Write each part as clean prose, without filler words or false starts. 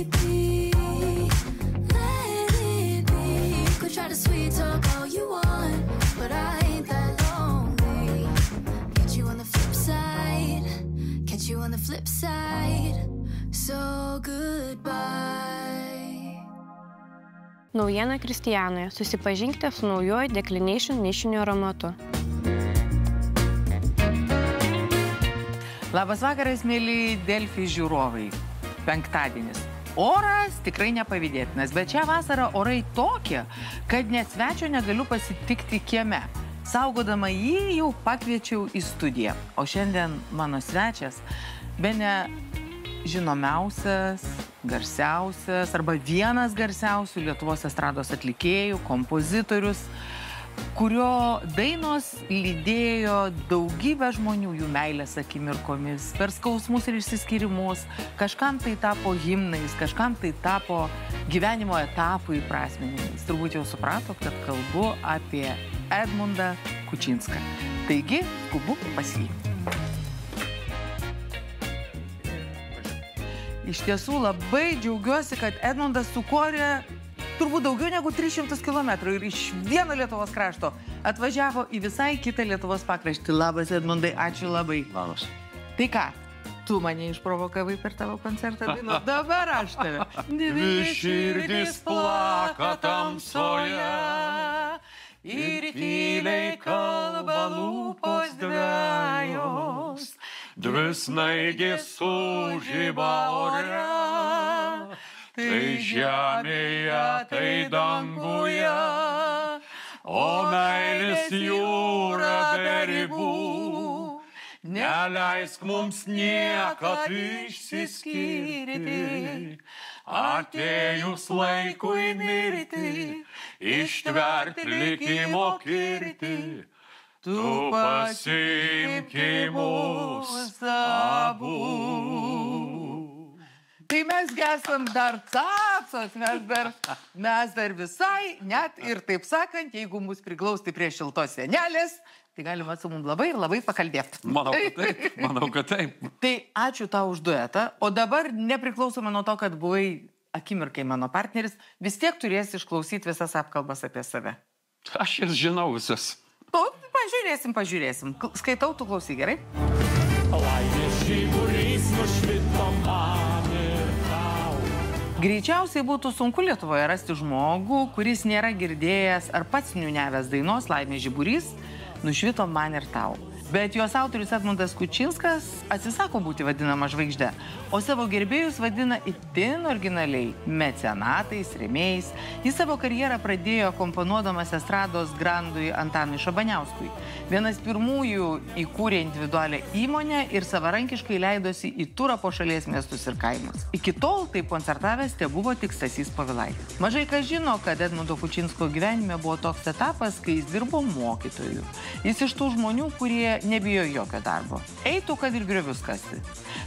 it be, let it be. Could try to sweet talk all you want, but I ain't that lonely. Catch you on the flip side, catch you on the flip side. So goodbye. Naujiena Kristijanoje. Susipažinkite su naujoju Declination nišiniu aromatu. Labas vakaras, mėly Delfi žiūrovai. Penktadienis. Oras tikrai nepavydėtinas, bet šią vasarą orai tokie, kad net svečio negaliu pasitikti kieme. Saugodama jį jau pakviečiau į studiją. O šiandien mano svečias bene žinomiausias, garsiausias arba vienas garsiausių Lietuvos estrados atlikėjų, kompozitorius, kurio dainos lydėjo daugybę žmonių jų meilės akimirkomis, per skausmus ir išsiskyrimus. Kažkam tai tapo himnais, kažkam tai tapo gyvenimo etapų įprasminimais. Turbūt jau suprato, kad kalbu apie Edmundą Kučinską. Taigi, skubu pas jį. Iš tiesų labai džiaugiuosi, kad Edmundas sukorė turbūt daugiau negu 300 kilometrų ir iš vieno Lietuvos krašto atvažiavo į visai kitą Lietuvos pakraštį. Labas, Edmundai, ačiū labai. Labas. Tai ką, tu mane išprovokavai per tavo koncertą dainu, dabar aš tave. Dvi širdys plaka tamsoje ir tyliai kalba lūpos dvejos. Dvi snaigės sužiba ore, tai žemėje, tai danguje, o meilės jūra be ribų. Neleisk mums niekad išsiskirti, atėjus laikui mirti, ištvert likimo kirti. Tu pasiimki mus abu. Tai mes esam dar cacos, mes dar visai, net ir taip sakant, jeigu mus priglausti prie šiltos senelės, tai galima su mums labai ir labai pakalbėti. Manau, kad taip. Tai ačiū tau už duetą, o dabar nepriklausomai nuo to, kad buvai akimirkai mano partneris, vis tiek turėsi išklausyti visas apkalbas apie save. Aš jas žinau visas. Nu, pažiūrėsim. Skaitau, tu klausy, gerai? Laimės žiburys nušvito man ir tau. Greičiausiai būtų sunku Lietuvoje rasti žmogų, kuris nėra girdėjęs ar pats niūniavęs dainos Laimės žiburys nušvito man ir tau. Bet jos autorius Edmundas Kučinskas atsisako būti vadinama žvaigžde, o savo gerbėjus vadina itin originaliai mecenatais, rėmėjais. Jis savo karjerą pradėjo komponuodamas estrados grandui Antanui Šabaniauskui. Vienas pirmųjų įkūrė individualią įmonę ir savarankiškai leidosi į turą po šalies miestus ir kaimus. Iki tol taip koncertavęs tebuvo tik Stasys Povilaitis. Mažai kas žino, kad Edmundo Kučinsko gyvenime buvo toks etapas, kai jis dirbo mokytoju. Jis iš tų žmonių, kurie nebijo jokio darbo. Eitų, kad ir griovius kasti.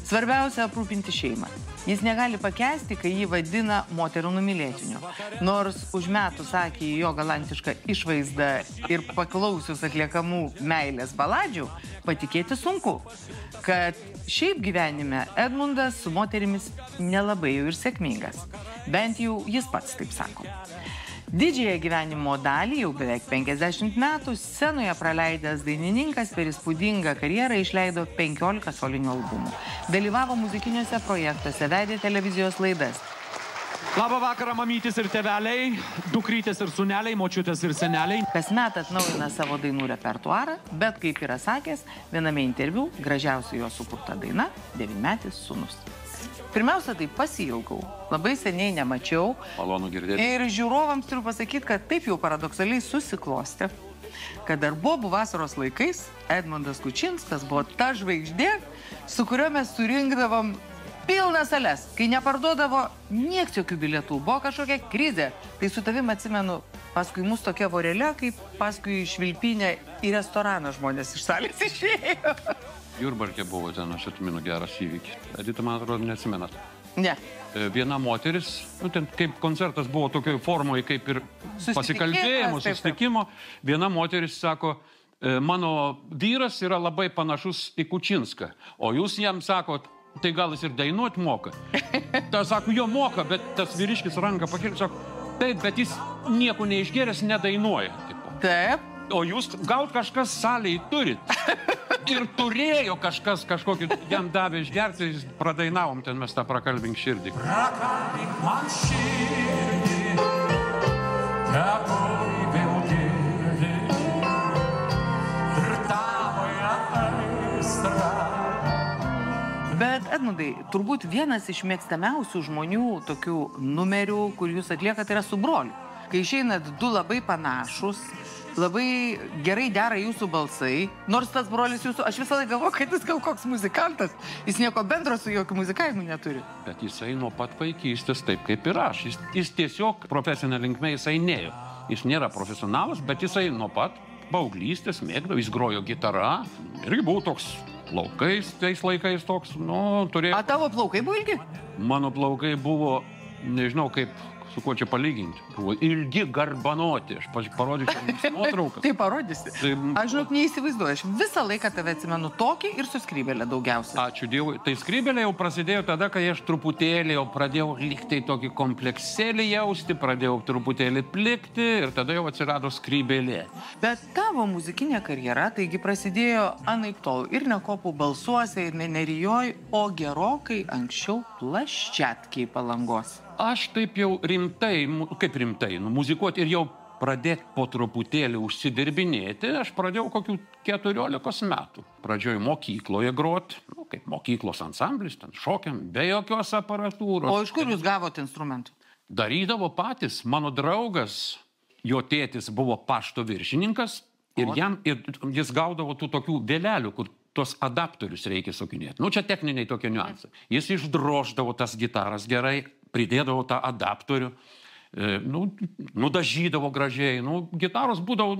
Svarbiausia aprūpinti šeimą. Jis negali pakęsti, kai jį vadina moterų numylėtiniu. Nors užmetus akį į jo galantišką išvaizdą ir paklausius atliekamų meilės baladžių, patikėti sunku, kad šiaip gyvenime Edmundas su moterimis nelabai jau ir sėkmingas. Bent jau jis pats taip sako. Didžiąją gyvenimo dalį, jau beveik 50 metų, scenoje praleidęs dainininkas per įspūdingą karjerą išleido 15 solinių albumų. Dalyvavo muzikiniuose projektuose, vedė televizijos laidas. Labą vakarą, mamytis ir tėveliai, dukrytės ir sūneliai, močiutės ir seneliai. Kasmet atnaujina savo dainų repertuarą, bet, kaip yra sakęs, viename interviu gražiausia jo sukurta daina – 9-metis sūnus. Pirmiausia, tai pasiilgau. Labai seniai nemačiau. Malonu girdėti. Ir žiūrovams turiu pasakyti, kad taip jau paradoksaliai susiklostė, kad dar bobų vasaros laikais Edmundas Kučinskas buvo ta žvaigždė, su kurio mes surinkdavom pilnas sales. Kai neparduodavo nieks jokių bilietų, buvo kažkokia krizė. Tai su tavim atsimenu, paskui mus tokia vorelė, kaip paskui švilpinę į restoraną žmonės iš salės išėjo. Jurbarke buvo ten, aš atminu, geras įvykis. Edita, man atrodo, neatsimenat. Ne. Viena moteris, ten kaip koncertas buvo tokioj formoje, kaip ir pasikalbėjimo, susitikimo. Viena moteris sako, mano vyras yra labai panašus į Kučinską, o jūs jam sakot, tai gal jis ir dainuot moka. Tas sako, jo moka, bet tas vyriškis ranką pakėlė, sako, taip, bet jis nieko neišgėręs nedainuoja. Tipo. Taip. O jūs gal kažkas salėje turit. Ir turėjo kažkokį jam davė išgerti, pradainavom ten mes tą prakalbink širdį. Prakalbink man širdį, tebūni vėl girdi, ir tavoje aistra. Bet, Edmundai, turbūt vienas iš mėgstamiausių žmonių tokių numerių, kur jūs atliekat, yra su broliu. Kai išeinat du labai panašus, labai gerai dera jūsų balsai, nors tas brolis jūsų, aš visą laiką galvoju, kad jis gal koks muzikantas, jis nieko bendro su jokiu muzikavimu neturi. Bet jisai nuo pat vaikystės taip kaip ir aš. Jis tiesiog profesinė linkme jisai nėjo. Jis nėra profesionalas, bet jisai nuo pat paauglystės mėgdavo, jis grojo gitarą. Irgi buvo toks plaukais, tais laikais toks, turėjo... A tavo plaukai buvo ilgi? Mano plaukai buvo, nežinau kaip, su kuo čia palyginti. Buvo ilgi, garbanoti. Aš parodyčiau jums nuotrauką. Tai parodysi. Aš žinok, neįsivaizduoju. Aš visą laiką tave atsimenu tokį ir su skrybėlė daugiausiai. Ačiū Dievui. Tai skrybėlė jau prasidėjo tada, kai aš truputėlį jau pradėjau liktai tokį kompleksėlį jausti, pradėjau truputėlį plikti ir tada jau atsirado skrybėlė. Bet tavo muzikinė karjera, taigi prasidėjo anaiptol ir nekopų balsuose, ir nerijoj, o gerokai anksčiau Plaščiatkiai Palangos. Aš taip jau rimtai, kaip rimtai, muzikuoti ir jau pradėti po truputėlį užsidirbinėti, aš pradėjau kokių 14 metų. Pradžioj mokykloje groti, kaip mokyklos ansamblis, ten šokiam, be jokios aparatūros. O iš kur jūs gavote instrumentų? Darydavo patys. Mano draugas, jo tėtis buvo pašto viršininkas ir jis gaudavo tų tokių vėlelių, kur tuos adaptorius reikia sukinėti. Čia techniniai tokie niuansai. Jis išdroždavo tas gitaras gerai, pridėdavo tą adaptorių, nudažydavo gražiai. Gitaros būdavo,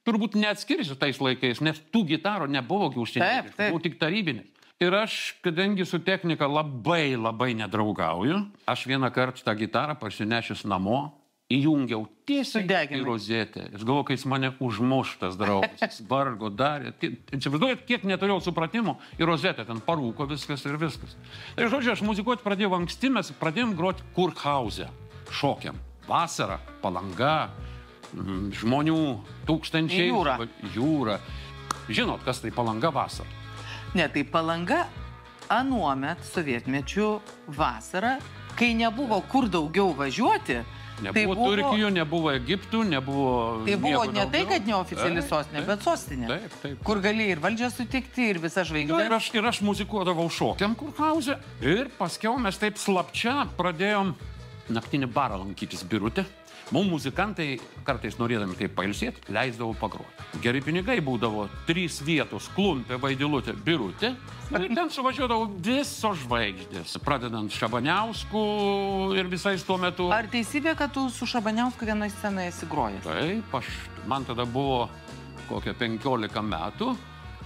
turbūt neatskirsiu tais laikais, nes tų gitarų nebuvo užsienėliškų, buvo tik tarybinės. Ir aš, kadangi su technika labai nedraugauju, aš vieną kartą tą gitarą parsinešęs namo, įjungiau tiesiai į rozetę. Aš galvoju, kai jis mane užmuštas draugas, jis vargo darė. Įsivaizduojat, kiek neturėjau supratimo, į rozetę ten parūko viskas ir viskas. Tai žodžiu, aš muzikuoti pradėjau anksti, mes pradėjom groti kurhauze, šokiam. Vasara, Palanga, žmonių tūkstančiai. Jūra. Žinot, kas tai Palanga vasara? Ne, tai Palanga anuomet sovietmečių vasara, kai nebuvo kur daugiau važiuoti. Nebuvo Turkijų, nebuvo Egiptų, nebuvo... Tai buvo ne tai, kad neoficiali sostinė, bet sostinė. Taip. Kur galėjai ir valdžią sutikti, ir visą žvaigždę. Ir aš muzikuodavau šokiam kurhauze. Ir paskiau mes taip slapčia pradėjom naktinį barą lankytis Birutė. Mums muzikantai, kartais norėdami taip pailsėti, leisdavo pagroti. Geri pinigai būdavo 3 vietos, Klumpė, Vaidilutė, Birutė. Ir ten suvažiuodavo visos žvaigždės, pradedant Šabaniausku ir visais tuo metu. Ar teisybė, kad tu su Šabaniausku vienoje scenoje esi grojęs? Taip, man tada buvo kokia 15 metų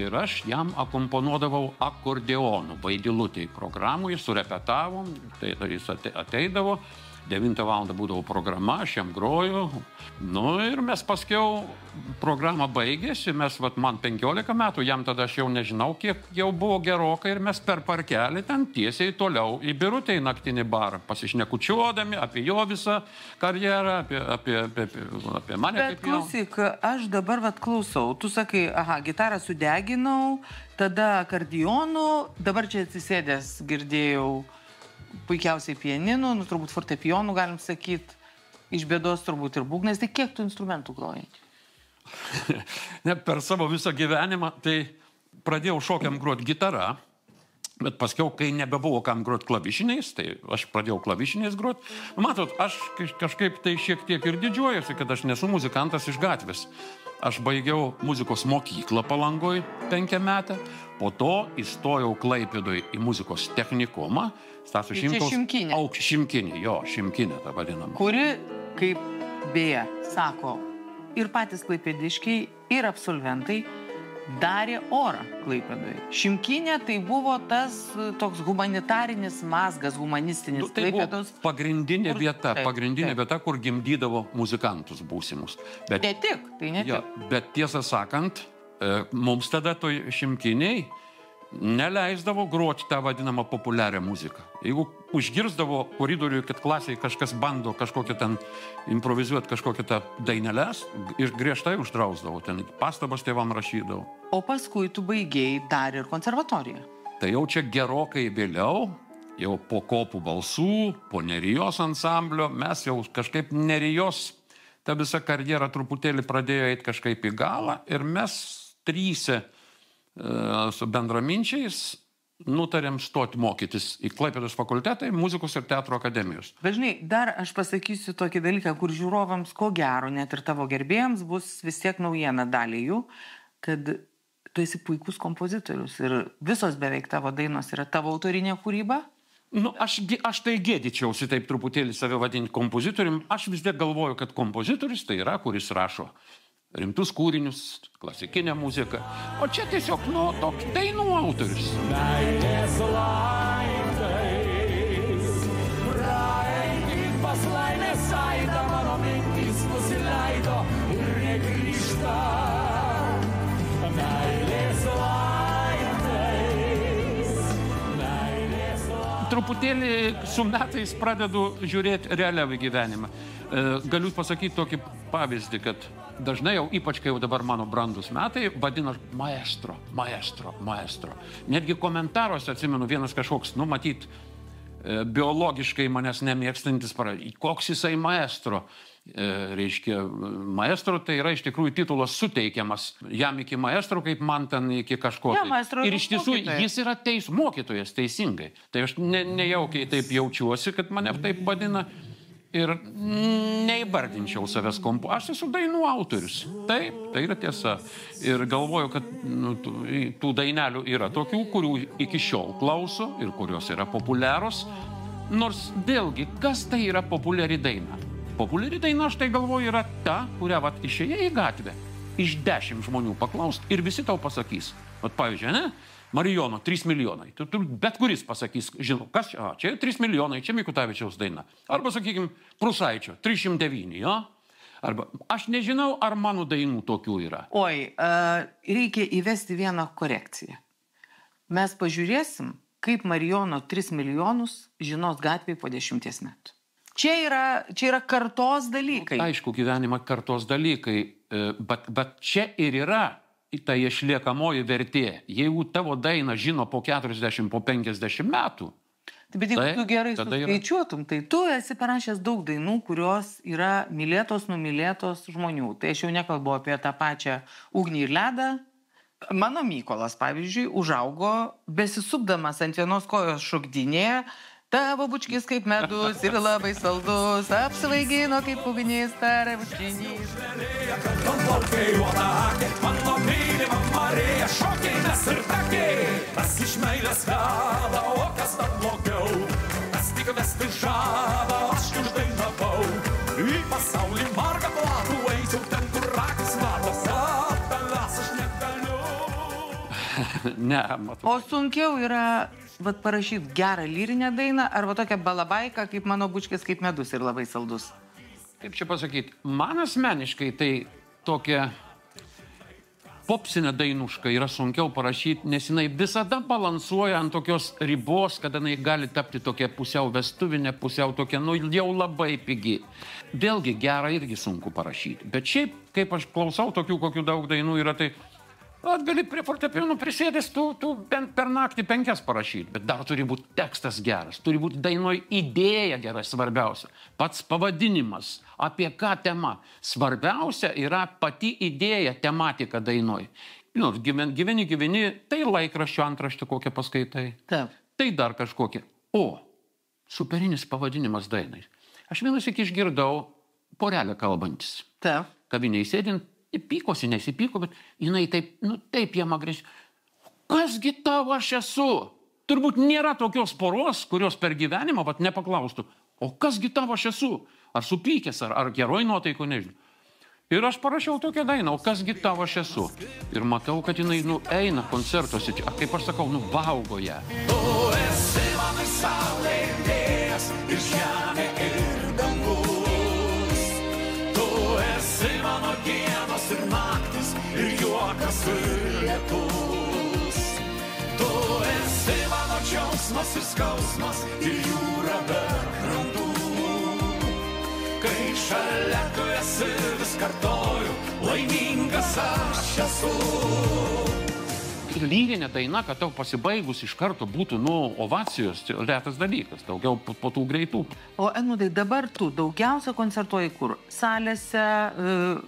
ir aš jam akomponuodavau akordeonu Vaidilutėj programui, surepetavom, tai jis ateidavo. 9 valandą būdavo programa, aš jam groju. Ir mes paskiau programą baigėsi, man 15 metų, jam tada aš jau nežinau, kiek jau buvo gerokai ir mes per parkelį ten tiesiai toliau į Birutę į naktinį barą, pasišnekučiuodami apie jo visą karjerą, apie mane. Bet klausyk, aš dabar klausau, tu sakai, gitarą sudeginau, tada akordeonu, dabar čia atsisėdęs girdėjau puikiausiai pianinų, turbūt fortepijonų, galim sakyti, iš bėdos turbūt ir būgnais. Tai kiek tų instrumentų grojai? Per savo visą gyvenimą, tai pradėjau šokiam groti gitarą, bet paskiau, kai nebebuvo kam groti klavišiniais, tai aš pradėjau klavišiniais groti. Matot, aš kažkaip tai šiek tiek ir didžiuojuosi, kad aš nesu muzikantas iš gatvės. Aš baigiau muzikos mokyklą Palangoj 5 metų, po to įstojau Klaipėdoj į muzikos technikumą. Stasio Šimkaus... Šimkinė, Šimkinė tą vadinamą. Kuri, kaip beje, sako, ir patys klaipėdiškiai, ir absolventai darė orą Klaipėdoje. Šimkinė tai buvo tas toks humanitarinis mazgas, humanistinis Klaipėdos. Tai buvo pagrindinė vieta, kur gimdydavo muzikantus būsimus. Ne tik, tai ne tik. Bet tiesą sakant, mums tada toj Šimkiniai neleisdavo groti tą vadinamą populiarią muziką. Jeigu užgirsdavo koridoriui, kad klasėje kažkas bando kažkokią ten improvizuoti kažkokią tą dainelės ir griežtai uždrausdavo, ten pastabas tėvam rašydavo. O paskui tu baigėjai dar ir konservatoriją. Tai jau čia gerokai vėliau, jau po Kopų balsų, po Nerijos ansamblio, mes jau kažkaip Nerijos ta visa karjera truputėlį pradėjo eiti kažkaip į galą ir mes tryse su bendraminčiais nutarėm stoti mokytis į Klaipėdos fakultetą, muzikos ir teatro akademijos. Bet žinai, dar aš pasakysiu tokį dalyką, kur žiūrovams ko gero, net ir tavo gerbėjams bus vis tiek naujiena dalį jų, kad tu esi puikus kompozitorius ir visos beveik tavo dainos yra tavo autorinė kūryba. Nu, aš tai gėdyčiausi taip truputėlį save vadinti kompozitorium. Aš vis tiek galvoju, kad kompozitorius tai yra, kuris rašo rimtus kūrinius, klasikinę muziką. O čia tiesiog, toks dainų autorius. Meilės laiptais, praeitį pas laimės aidą, mano mintys nusileido ir negrįžta. Meilės laiptais, meilės laiptais. Truputėlį su metais pradedu žiūrėti realiau į gyvenimą. Galiu pasakyti tokį pavyzdį, kad dažnai jau, ypač kai jau dabar mano brandus metai, vadina maestro. Netgi komentaruose atsimenu vienas kažkoks, matyt, biologiškai manęs nemėgstantis parodyti, koks jisai maestro. Reiškia, maestro tai yra iš tikrųjų titulas suteikiamas jam iki maestro, kaip man ten iki kažko. Ir iš tiesų jis yra mokytojas teisingai. Tai aš nejaukiai taip jaučiuosi, kad mane taip vadina. Ir neįvardinčiau savęs kompo. Aš esu dainų autorius. Taip, tai yra tiesa. Ir galvoju, kad tų dainelių yra tokių, kurių iki šiol klauso ir kurios yra populiaros. Nors vėlgi, kas tai yra populiari daina? Populiari daina, aš tai galvoju, yra ta, kurią išėjai į gatvę. Iš 10 žmonių paklaust ir visi tau pasakys. Pavyzdžiui, ne? Marijono 3 milijonai. Bet kuris pasakys, žinau, kas čia 3 milijonai, čia Mikutavičiaus daina. Arba, sakykime, Prusaičio 309, jo? Arba, aš nežinau, ar mano dainų tokių yra. Oi, reikia įvesti vieną korekciją. Mes pažiūrėsim, kaip Marijono 3 milijonus žinos gatvėje po 10 metų. Čia yra kartos dalykai. Aišku, gyvenimą kartos dalykai, bet čia ir yra tai išliekamoji vertė. Jeigu tavo dainą žino po 40, po 50 metų. Bet jeigu tu gerai suskaičiuotum, tai tu esi parašęs daug dainų, kurios yra mylėtos, numylėtos žmonių. Tai aš jau nekalbu apie tą pačią Ugnį ir ledą. Mano Mykolas, pavyzdžiui, užaugo besisupdamas ant vienos kojos šokdynėje. Tavo bučkis kaip medus ir labai saldus, apsivaigino kaip ugnis, tarai bučkinys. Mano mylima Marija, šokiai mes ir takiai, tas iš meilės veda, o kas dar blogiau, tas tik vesti žada, aš uždainavau, į pasaulį margą platų eisiu ten, kur rakis matos, aptalas aš negaliu. Ne, matau. O sunkiau yra parašyti gerą lyrinę dainą, arba tokią balabaiką, kaip mano bučkis kaip medus ir labai saldus. Kaip čia pasakyti, man asmeniškai tai tokia popsinė dainuška yra sunkiau parašyti, nes jinai visada balansuoja ant tokios ribos, kad jinai gali tapti tokia pusiau vestuvinė, pusiau tokia, jau labai pigi. Vėlgi gerą irgi sunku parašyti. Bet šiaip, kaip aš klausau tokių, kokių daug dainų yra, tai gali prie fortepijonų prisėdęs, tu bent per naktį 5 parašyti, bet dar turi būti tekstas geras, turi būti dainoj idėja gera, svarbiausia. Pats pavadinimas, apie ką tema. Svarbiausia yra pati idėja, tematika dainoj. Gyveni, tai laikraščio antraštė kokią paskaitai. Taip. Tai dar kažkokia. O, superinis pavadinimas dainai. Aš vienas iki išgirdau porelę kalbantis. Taip. Kavinėje sėdint, pykosi, nesipyko, bet jinai taip jam agresiv. Kasgi tavo aš esu? Turbūt nėra tokios poros, kurios per gyvenimą nepaklaustų. O kasgi tavo aš esu? Ar supykęs, ar geroj nuotaiko, nežinau. Ir aš parašiau tokią dainą, o kasgi tavo aš esu? Ir matau, kad jinai eina koncertuose, kaip aš sakau, valgo ją. Tu esi mano saulė ir vėjas, ir žemė ir dangus. Tu esi mano dienos ir naktis, ir juokas ir lietus. Tu džiaugsmas ir skausmas, ir jūra be krantų. Kai šalia tu esi, vis kartoju, laimingas aš esu. Lyrinė daina, kad tau pasibaigus iš karto būtų, ovacijos, retas dalykas, daugiau po tų greitų. O Edmundai, dabar tu daugiausia koncertuoji kur? Salėse,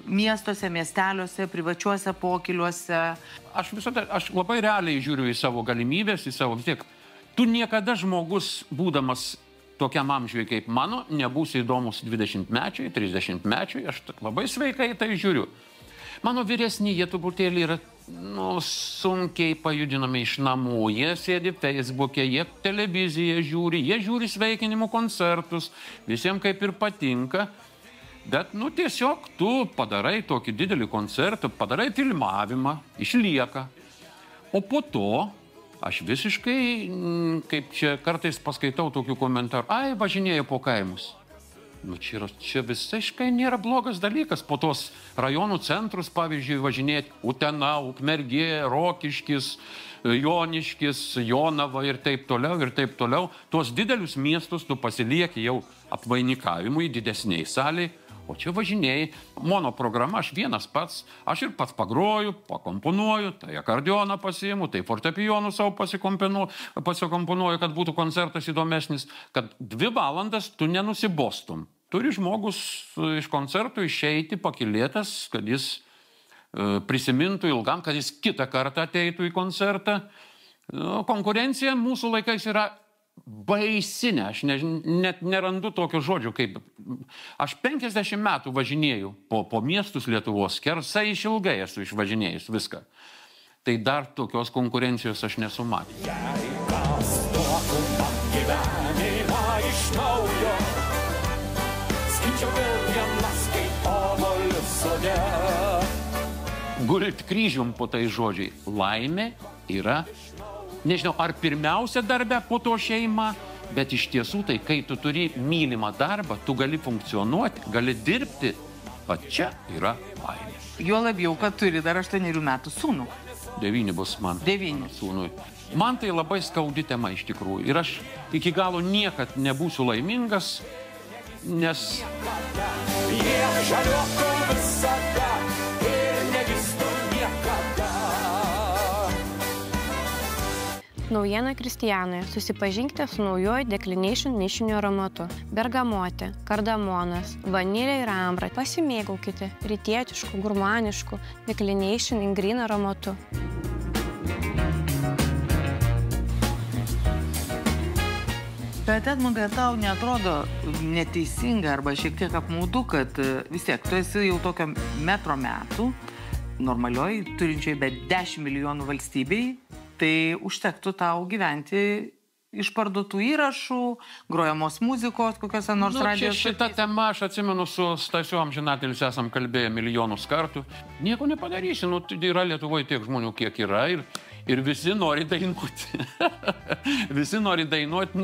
miestuose, miesteliuose, privačiuose pokyliuose? Aš labai realiai žiūriu į savo galimybės, į savo vis tiek. Tu niekada žmogus, būdamas tokiam amžiui kaip mano, nebūsi įdomus 20-mečiui, 30-mečiui, aš labai sveikai tai žiūriu. Mano vyresni, jie truputėlį yra sunkiai pajudinami iš namų, jie sėdi Facebook'e, jie televiziją žiūri, jie žiūri sveikinimų koncertus, visiems kaip ir patinka, bet tiesiog tu padarai tokį didelį koncertą, padarai filmavimą, išlieka, o po to aš visiškai, kaip čia kartais paskaitau tokių komentarų, važinėja po kaimus. Čia visiškai nėra blogas dalykas. Po tos rajonų centrus, pavyzdžiui, važinėti Utena, Ukmergė, Rokiškis, Joniškis, Jonava ir taip toliau. Tuos didelius miestus tu pasilieki jau apvainikavimui didesniai saliai, o čia važinėjai. Mono programa, aš vienas pats, aš ir pats pagroju, pakomponuoju, tai akordeoną pasiimu, tai fortepijonų savo pasikomponuoju, kad būtų koncertas įdomesnis, kad 2 valandas tu nenusibostum. Turi žmogus iš koncertų išeiti pakilėtas, kad jis prisimintų ilgam, kad jis kitą kartą ateitų į koncertą. Konkurencija mūsų laikais yra baisinė, aš net nerandu tokio žodžio, kaip aš 50 metų važinėjau po miestus Lietuvos, skersai išilgai esu išvažinėjus viską. Tai dar tokios konkurencijos aš nesu matęs. Jei kas duotų man gyvenimą iš naujo, skinčiau vėl vienas kaip obuolius sode. Gulit kryžium po tai žodžiai. Laimė yra, nežinau, ar pirmiausia darbė, po to šeima, bet iš tiesų tai, kai tu turi mylimą darbą, tu gali funkcionuoti, gali dirbti, va čia yra laimė. Jo labiau, kad turi dar 8 metų sūnų. 9 bus man. 9. Sūnui. Man tai labai skaudi tema iš tikrųjų. Ir aš iki galo niekad nebūsiu laimingas, nes... Jie žaliuotų visada ir nevystų niekada. Naujiena Kristijanoje. Susipažinkite su naujoju Declination nišiniu aromatu. Bergamotė, kardamonas, vanilė ir ambra. Pasimėgaukite rytietišku, gurmanišku Declination in Green aromatu. Bet Edmundai, tau neatrodo neteisinga arba šiek tiek apmaudu, kad vis tiek tu esi jau tokio metro metų, normalioj, turinčiai bet 10 milijonų valstybei, tai užtektų tau gyventi iš parduotų įrašų, grojamos muzikos, kokiose nors radijos. Šitą temą aš atsimenu su Stasiu amžinatelis esam kalbėję milijonus kartų. Nieko nepadarysi, yra Lietuvoje tiek žmonių, kiek yra ir visi nori dainuoti. Visi nori dainuoti,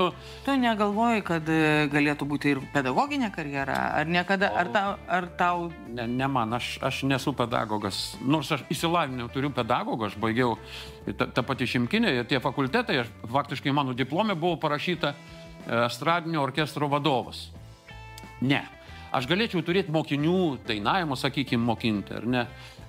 Tu negalvoji, kad galėtų būti ir pedagoginė karjera? Ar niekada, ar tau... Ne man, aš nesu pedagogas. Nors aš įsilavinau, turiu pedagogą, aš baigiau tą patį Šimkinę, tie fakultetai, faktiškai mano diplome buvo parašyta estradinio orkestro vadovas. Ne. Aš galėčiau turėti mokinių dainavimo, sakykime, mokinti, ar ne?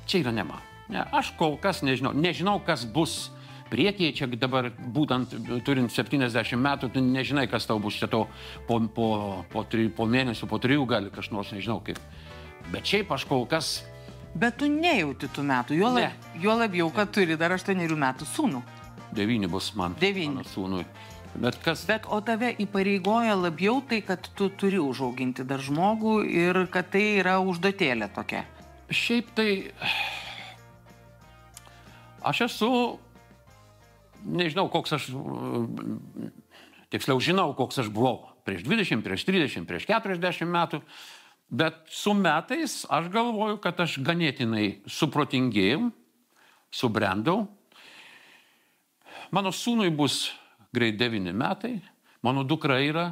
Čia yra ne man. Ne, aš kol kas nežinau, kas bus priekyje, čia dabar būtent turint 70 metų, tu nežinai, kas tau bus čia to po mėnesių, po 3 gali kažnors, nežinau kaip. Bet šiaip aš kol kas... Bet tu nejauti tų metų, juo labiau, kad turi dar 8 metų sūnų. 9 bus man. 9. Mano sūnui. Bet o tave įpareigoja labiau tai, kad tu turi užauginti dar žmogų ir kad tai yra užduotėlė tokia. Šiaip tai... Aš esu, nežinau, koks aš, tiksliau žinau, koks aš buvau prieš 20, prieš 30, prieš 40 metų, bet su metais aš galvoju, kad aš ganėtinai suprotingėjau, subrendau. Mano sūnui bus greit 9 metai, mano dukra yra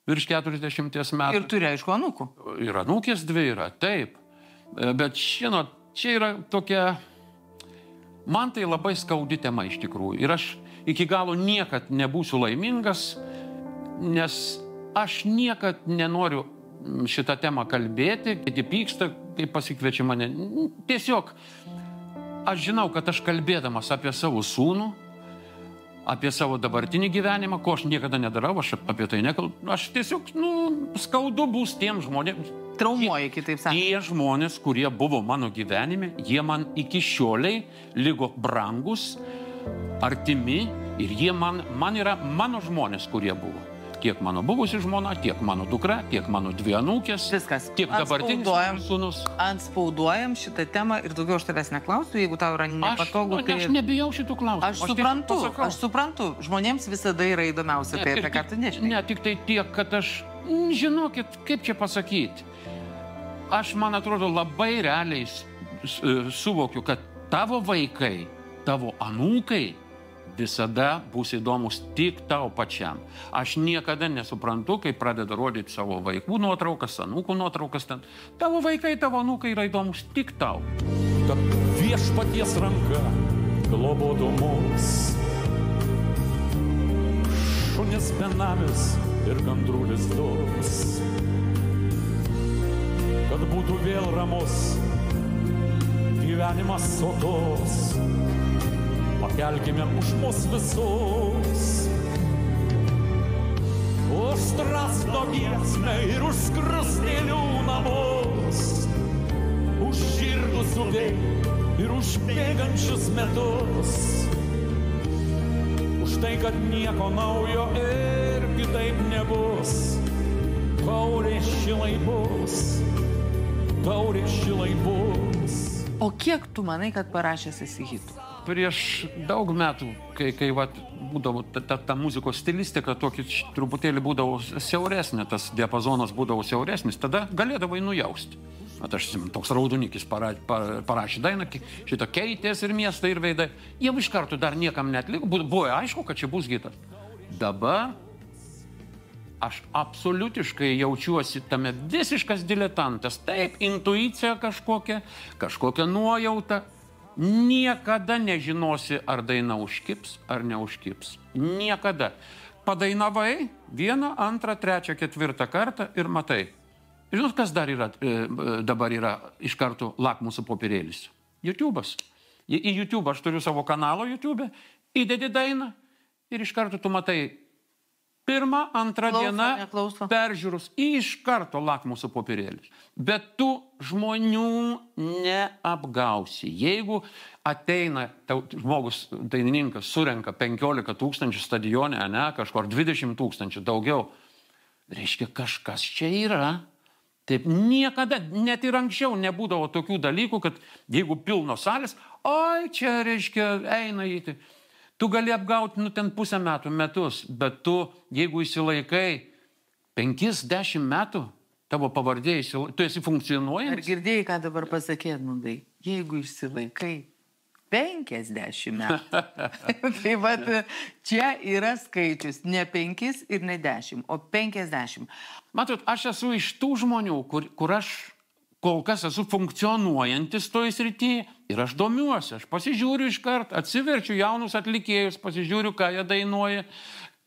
virš 40 metų. Ir turi, aišku, anūkų. Ir anūkės 2 yra, taip. Bet žinot, čia yra tokia... Man tai labai skaudi tema iš tikrųjų. Ir aš iki galo niekad nebūsiu laimingas, nes aš niekad nenoriu šitą temą kalbėti, kiti pyksta, kai pasikviečia mane. Tiesiog aš žinau, kad aš kalbėdamas apie savo sūnų, apie savo dabartinį gyvenimą, ko aš niekada nedarau, aš apie tai nekalbu. Aš tiesiog, skaudu bus tiem žmonėms. Traumuoji, kitaip sakant. Tie žmonės, kurie buvo mano gyvenime, jie man iki šioliai liko brangus, artimi ir jie man yra mano žmonės, kurie buvo. Tiek mano buvusi žmona, tiek mano dukra, tiek mano dvi anūkės. Viskas. Tiek dabartinis sūnus. Antspauduojam šitą temą ir daugiau aš tavęs neklausiu, jeigu tau yra nepatogu. Aš nebijau šitų klausimų. Aš suprantu. Žmonėms visada yra įdomiausia tai, apie ką tu nežinai. Ne, tik tai tiek, kad aš, žinokit, kaip čia pasakyti. Aš, man atrodo, labai realiai suvokiu, kad tavo vaikai, tavo anūkai visada bus įdomus tik tau pačiam. Aš niekada nesuprantu, kai pradeda rodyti savo vaikų nuotraukas, anūkų nuotraukas ten. Tavo vaikai, tavo anūkai yra įdomus tik tau. Kad viešpaties ranka globodo mus, šunis benamis ir gandrų lizdus, kad būtų vėl ramus gyvenimas sotus. Pakelkime už mus visus, už strasto giesmę ir už skrustėlių namus, už širdų suvėjų ir už bėgančius metus, už tai, kad nieko naujo ir kitaip nebus. Taurė šilai bus, taurė šilai bus. O kiek tu manai, kad parašęs esi hitų? Prieš daug metų, kai būdavo ta muzikos stilistika, tokį truputėlį būdavo siauresnė, tas diapazonas būdavo siauresnis, tada galėdavai nujausti. Aš toks Raudonikis parašė dainą, šito Keitės ir miestai ir veidai. Jau iš karto dar niekam netliko, buvo aišku, kad čia bus gitas. Dabar aš absoliutiškai jaučiuosi tame visiškas diletantas. Taip, intuicija kažkokia nuojauta. Niekada nežinosi, ar daina užkips, ar neužkips. Niekada. Padainavai 1, 2, 3, 4 kartą ir matai. Žinot, kas dar yra, dabar yra iš karto lakmuso popierėlis? YouTube'as. Į YouTube aš turiu savo kanalą YouTube, įdedi dainą ir iš karto tu matai 1, 2 diena peržiūrus, iš karto lakmuso popierėlis. Bet tu žmonių neapgausi. Jeigu ateina žmogus, dainininkas, surenka 15 000 stadione, kažkur 20 000, daugiau, reiškia, kažkas čia yra. Taip, niekada, net ir anksčiau nebūdavo tokių dalykų, kad jeigu pilnos salės, čia, reiškia, eina į tai. Tu gali apgauti, ten pusę metų, metus, bet tu, jeigu įsilaikai 5-10 metų, tavo pavardė, tu esi funkcionuojantis. Ar girdėjai, ką dabar pasakė, Edmundai? Jeigu išsilaikai 50 metų. Tai vat, čia yra skaičius, ne 5 ir ne 10, o 50. Matot, aš esu iš tų žmonių, kur aš kol kas esu funkcionuojantis toj srityje ir aš domiuosi, aš pasižiūriu iš karto, atsiverčiu jaunus atlikėjus, pasižiūriu, ką jie dainuoja,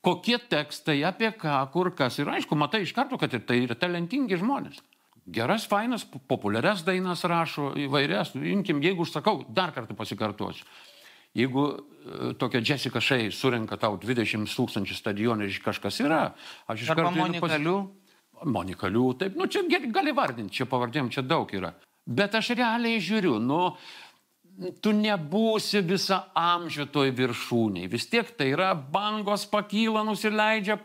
kokie tekstai, apie ką, kur kas. Ir aišku, matai iš karto, kad tai yra talentingi žmonės. Geras, fainas, populiarias dainas rašo, įvairias. Imkim, jeigu aš sakau, dar kartą pasikartosiu. Jeigu tokia Jessica Shea surenka tau 20 000 stadionė, kažkas yra. Aš iš karto... Monika Liu, taip, čia gali vardinti, čia pavardėm, čia daug yra. Bet aš realiai žiūriu, tu nebūsi visą amžių toj viršūniai. Vis tiek tai yra bangos pakyla, nusileidžia.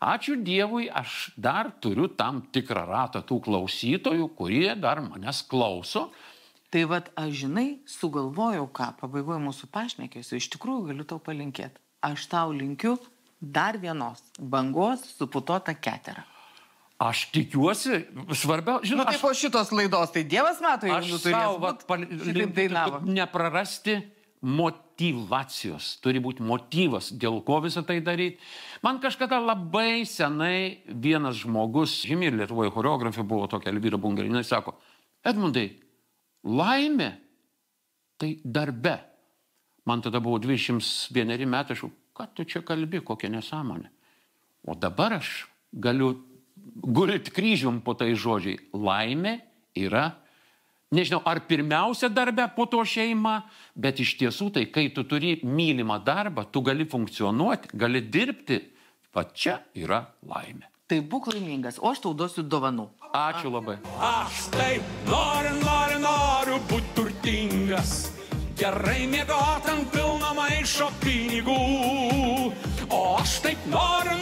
Ačiū Dievui, aš dar turiu tam tikrą ratą tų klausytojų, kurie dar manęs klauso. Tai vat, aš žinai, sugalvojau ką, pabaigoju mūsų pašnekėsiu, iš tikrųjų galiu tau palinkėti. Aš tau linkiu dar vienos bangos suputuota ketera. Aš tikiuosi, svarbiau, žinau, tai po šitos laidos, tai Dievas mato, jeigu turės neprarasti motyvacijos. Turi būti motyvas, dėl ko visą tai daryti. Man kažkada labai senai vienas žmogus, žymi Lietuvoje choreografė buvo tokia Elvyra Bungarinė, sako, Edmundai, laimė tai darbe. Man tada buvo 21 metai, aš, ką tu čia kalbi, kokia nesąmonė. O dabar aš galiu gulti kryžium po tai žodžiai. Laimė yra, nežinau, ar pirmiausia darbe, po to šeima, bet iš tiesų tai, kai tu turi mylimą darbą, tu gali funkcionuoti, gali dirbti, va čia yra laimė. Tai būk laimingas, o aš tau duosiu dovanų. Ačiū labai. Aš taip noriu būti turtingas, gerai miegot ant pilno maišo pinigų, o aš taip noriu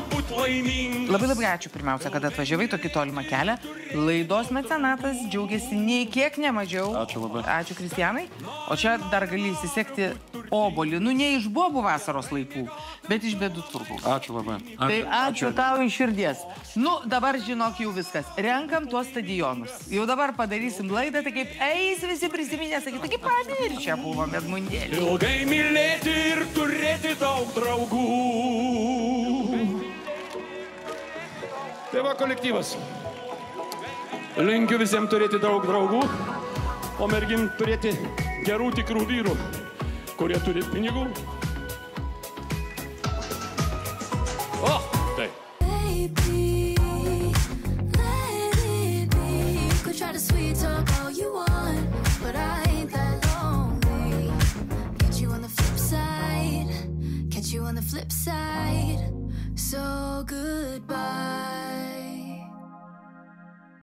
būti laimingas. Labai ačiū pirmiausia, kad atvažiavai tokį tolimą kelią. Laidos mecenatas džiaugiasi nei kiek nemažiau. Ačiū labai. Ačiū, Kristijanai. O čia dar gali įsisekti obolį. Nu, ne iš bobų vasaros laikų, bet iš bėdų turgų. Ačiū labai. Tai ačiū tau iš širdies. Nu, dabar žinok jau viskas. Renkam tuos stadionus. Jau dabar padarysim laidą, tai kaip eis visi prisiminę, sakyti, taigi pamiršę buvom Edmundėlį. Ilgai mylėti ir turėti daug draugų. Tai va kolektyvas. Linkiu visiems turėti daug draugų, o mergim turėti gerų tikrų vyrų, kurie turi pinigų. O, tai. Baby, let it be. You could try to sweet talk all you want, but I ain't that lonely. Catch you on the flip side. Catch you on the flip side. So goodbye.